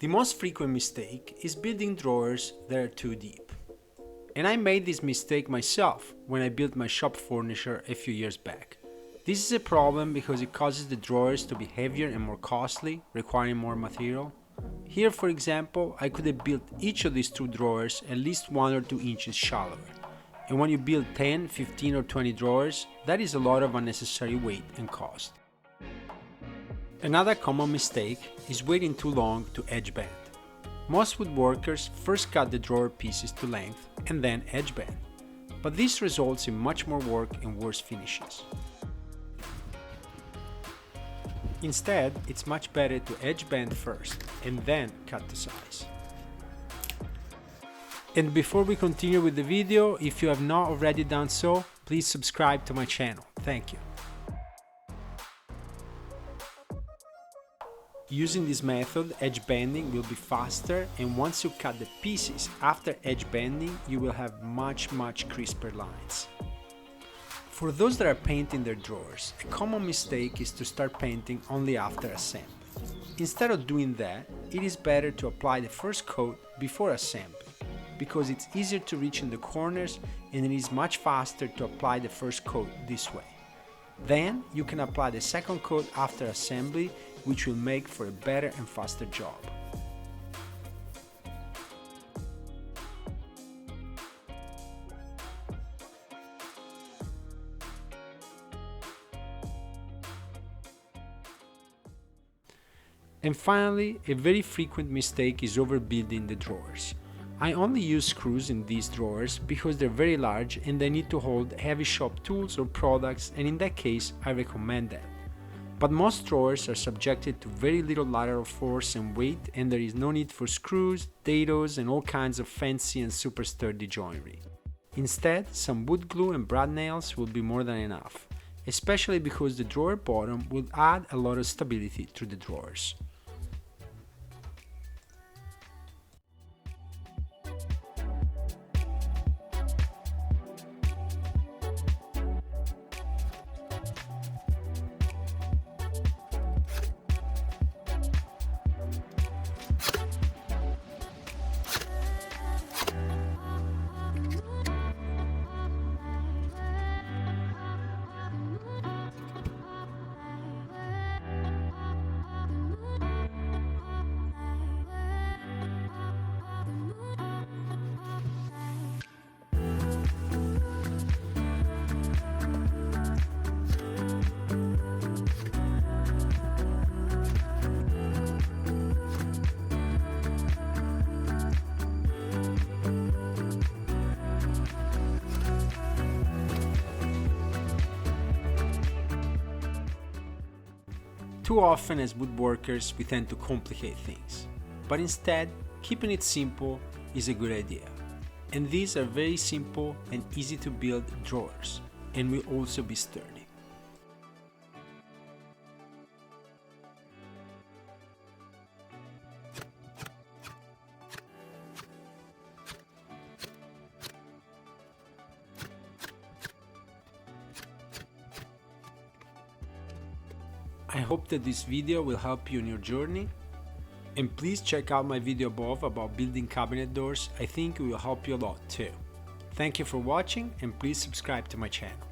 The most frequent mistake is building drawers that are too deep. And I made this mistake myself when I built my shop furniture a few years back. This is a problem because it causes the drawers to be heavier and more costly, requiring more material. Here, for example, I could have built each of these two drawers at least 1 or 2 inches shallower. And when you build 10, 15 or 20 drawers, that is a lot of unnecessary weight and cost. Another common mistake is waiting too long to edge band. Most woodworkers first cut the drawer pieces to length and then edge band, but this results in much more work and worse finishes. Instead, it's much better to edge band first and then cut the size. And before we continue with the video, if you have not already done so, please subscribe to my channel. Thank you. Using this method, edge bending will be faster, and once you cut the pieces after edge bending, you will have much crisper lines. For those that are painting their drawers, a common mistake is to start painting only after assembly. Instead of doing that, it is better to apply the first coat before assembly, because it's easier to reach in the corners and it is much faster to apply the first coat this way. Then you can apply the second coat after assembly, which will make for a better and faster job. And finally, a very frequent mistake is overbuilding the drawers. I only use screws in these drawers because they're very large and they need to hold heavy shop tools or products, and in that case I recommend that. But most drawers are subjected to very little lateral force and weight, and there is no need for screws, dados and all kinds of fancy and super sturdy joinery. Instead, some wood glue and brad nails will be more than enough, especially because the drawer bottom will add a lot of stability to the drawers. Too often as woodworkers we tend to complicate things, but instead keeping it simple is a good idea. And these are very simple and easy to build drawers, and will also be sturdy. I hope that this video will help you in your journey, and please check out my video above about building cabinet doors. I think it will help you a lot too. Thank you for watching, and please subscribe to my channel.